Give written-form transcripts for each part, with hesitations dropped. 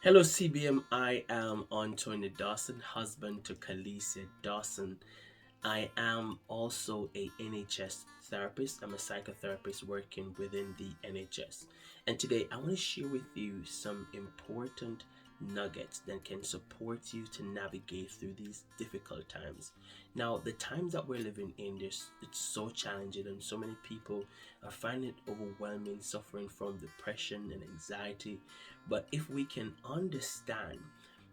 Hello, CBM. I am Anthony Dawson, husband to Khaleesi Dawson. I am also a NHS therapist. I'm a psychotherapist working within the NHS. And today I want to share with you some important nuggets that can support you to navigate through these difficult times. Now, the times that we're living in, it's so challenging, and so many people are finding it overwhelming, suffering from depression and anxiety. But if we can understand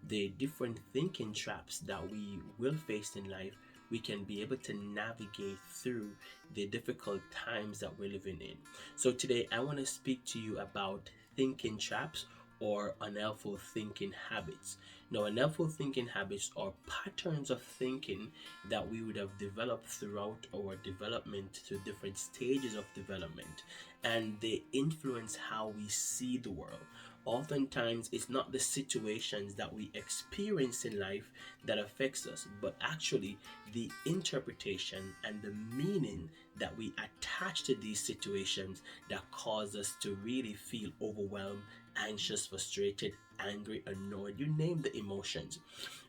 the different thinking traps that we will face in life, we can be able to navigate through the difficult times that we're living in. So, today I want to speak to you about thinking traps or unhelpful thinking habits. Now, unhelpful thinking habits are patterns of thinking that we would have developed throughout our development to different stages of development, and they influence how we see the world. Oftentimes, it's not the situations that we experience in life that affects us, but actually the interpretation and the meaning that we attach to these situations that cause us to really feel overwhelmed, anxious, frustrated, angry, annoyed, you name the emotions.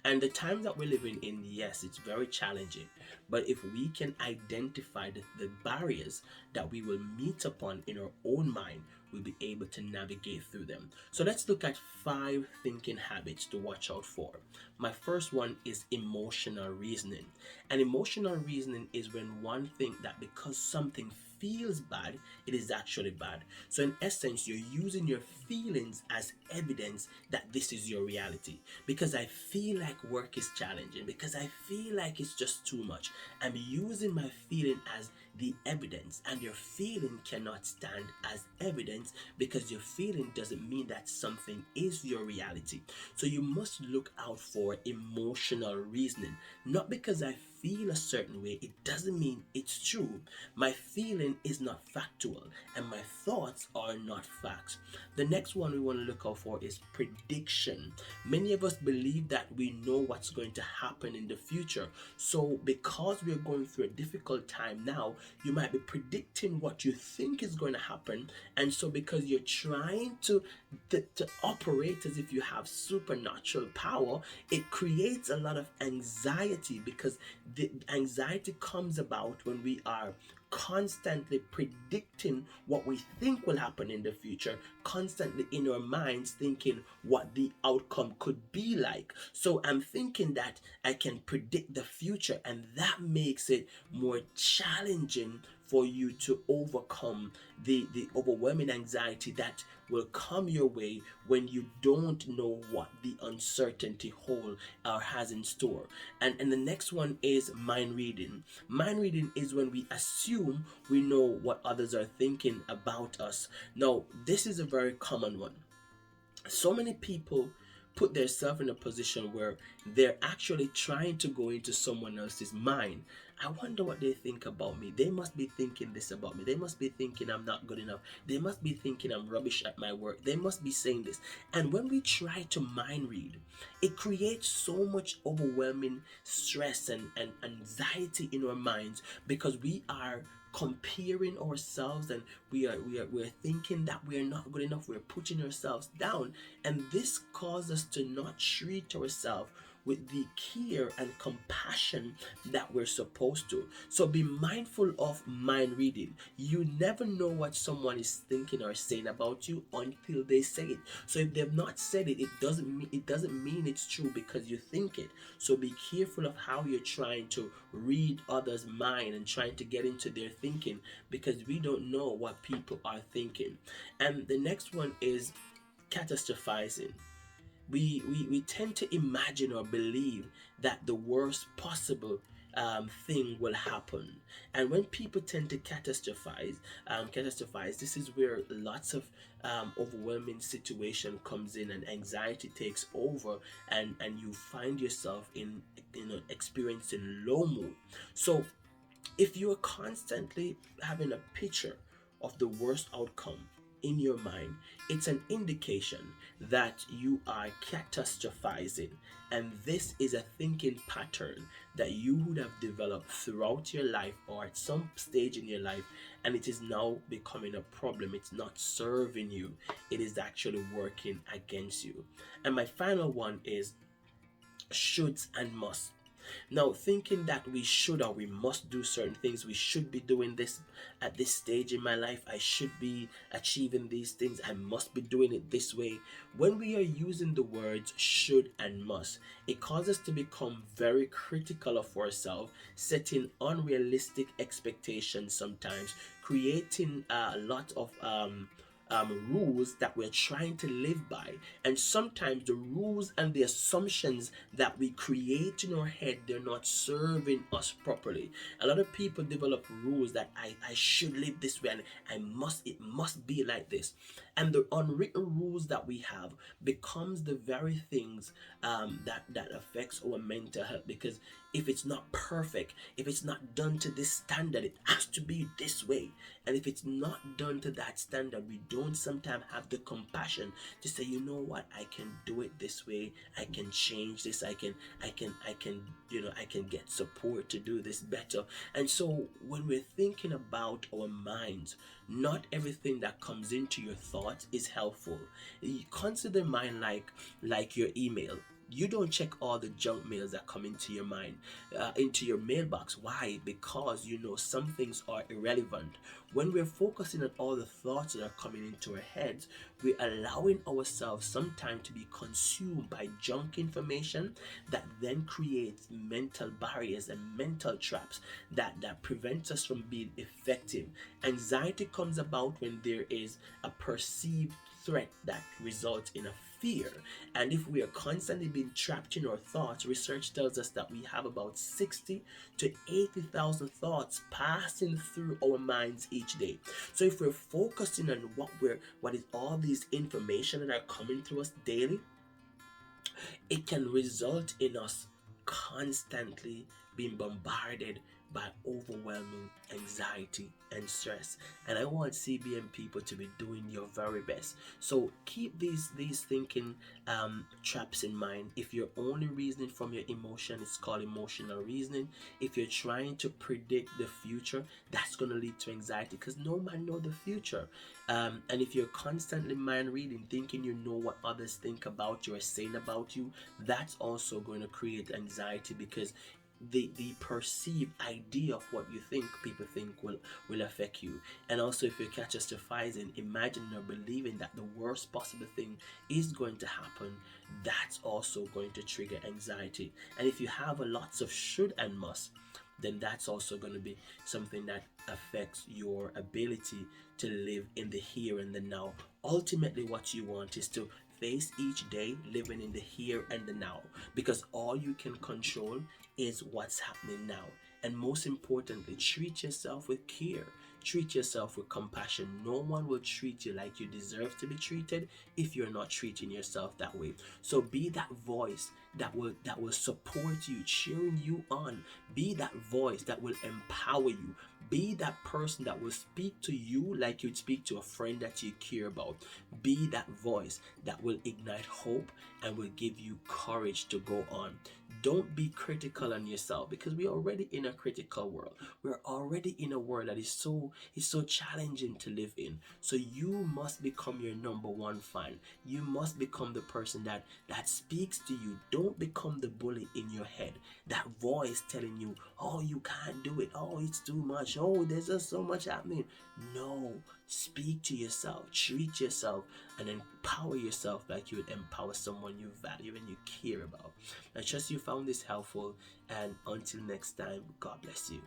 And the time that we're living in, yes, it's very challenging. But if we can identify the barriers that we will meet upon in our own mind, we'll be able to navigate through them. So let's look at 5 thinking habits to watch out for. My first one is emotional reasoning. And emotional reasoning is when one thinks that because something feels bad, it is actually bad. So in essence, you're using your feelings as evidence that this is your reality. Because I feel like work is challenging, because I feel like it's just too much, I'm using my feeling as the evidence, and your feeling cannot stand as evidence because your feeling doesn't mean that something is your reality. So you must look out for emotional reasoning. Not because I feel a certain way, it doesn't mean it's true. My feeling is not factual, and my thoughts are not facts. The next one we want to look out for is prediction. Many of us believe that we know what's going to happen in the future. So because we're going through a difficult time now, you might be predicting what you think is going to happen. And so because you're trying to operate as if you have supernatural power, it creates a lot of anxiety, because the anxiety comes about when we are constantly predicting what we think will happen in the future, constantly in our minds thinking what the outcome could be like. So I'm thinking that I can predict the future, and that makes it more challenging for you to overcome the overwhelming anxiety that will come your way when you don't know what the uncertainty hold or has in store. And the next one is mind reading. Mind reading is when we assume we know what others are thinking about us. Now, this is a very common one. So many people put themselves in a position where they're actually trying to go into someone else's mind. I wonder what they think about me. They must be thinking this about me. They must be thinking I'm not good enough. They must be thinking I'm rubbish at my work. They must be saying this. And when we try to mind read, it creates so much overwhelming stress and anxiety in our minds, because we are comparing ourselves, and we're thinking that we're not good enough. We're putting ourselves down, and this causes us to not treat ourselves with the care and compassion that we're supposed to. So be mindful of mind reading. You never know what someone is thinking or saying about you until they say it. So if they've not said it, it doesn't mean it's true because you think it. So be careful of how you're trying to read others' mind and trying to get into their thinking, because we don't know what people are thinking. And the next one is catastrophizing. We tend to imagine or believe that the worst possible thing will happen. And when people tend to catastrophize, this is where lots of overwhelming situation comes in, and anxiety takes over, and you find yourself in experiencing low mood. So if you are constantly having a picture of the worst outcome, in your mind, it's an indication that you are catastrophizing. And this is a thinking pattern that you would have developed throughout your life or at some stage in your life, and it is now becoming a problem. It's not serving you, it is actually working against you. And my final one is shoulds and musts. Now, thinking that we should or we must do certain things, we should be doing this at this stage in my life, I should be achieving these things, I must be doing it this way. When we are using the words should and must, it causes us to become very critical of ourselves, setting unrealistic expectations sometimes, creating a lot of rules that we're trying to live by. And sometimes the rules and the assumptions that we create in our head, they're not serving us properly. A lot of people develop rules that I should live this way, and it must be like this. And the unwritten rules that we have becomes the very things that affects our mental health, because if it's not perfect, if it's not done to this standard, it has to be this way. And if it's not done to that standard, we don't sometimes have the compassion to say, you know what, I can do it this way, I can change this, I can get support to do this better. And so when we're thinking about our minds, not everything that comes into your thoughts is helpful. You consider mind like your email. You don't check all the junk mails that come into your mind, into your mailbox. Why? Because you know some things are irrelevant. When we're focusing on all the thoughts that are coming into our heads, we're allowing ourselves sometimes to be consumed by junk information that then creates mental barriers and mental traps that prevents us from being effective. Anxiety comes about when there is a perceived threat that results in a fear. And if we are constantly being trapped in our thoughts, research tells us that we have about 60 to 80,000 thoughts passing through our minds each day. So if we're focusing on what is all these information that are coming to us daily, it can result in us constantly being bombarded by overwhelming anxiety and stress. And I want CBM people to be doing your very best. So keep these thinking traps in mind. If you're only reasoning from your emotion, it's called emotional reasoning. If you're trying to predict the future, that's going to lead to anxiety, because no man know the future. And if you're constantly mind reading, thinking you know what others think about you or saying about you, that's also going to create anxiety, because the perceived idea of what you think people think will affect you. And also, if you're catastrophizing, imagining or believing that the worst possible thing is going to happen, that's also going to trigger anxiety. And if you have a lots of should and must, then that's also going to be something that affects your ability to live in the here and the now. Ultimately, what you want is to face each day living in the here and the now, because all you can control is what's happening now. And most importantly, treat yourself with care. Treat yourself with compassion. No one will treat you like you deserve to be treated if you're not treating yourself that way. So be that voice that will support you, cheering you on. Be that voice that will empower you. Be that person that will speak to you like you'd speak to a friend that you care about. Be that voice that will ignite hope and will give you courage to go on. Don't be critical on yourself, because we're already in a critical world. We're already in a world that is so challenging to live in. So you must become your number one fan. You must become the person that speaks to you. Don't become the bully in your head. That voice telling you, oh, you can't do it. Oh, it's too much. Oh, there's just so much happening. No, speak to yourself, treat yourself, and empower yourself like you would empower someone you value and you care about. I trust you found this helpful, and until next time, God bless you.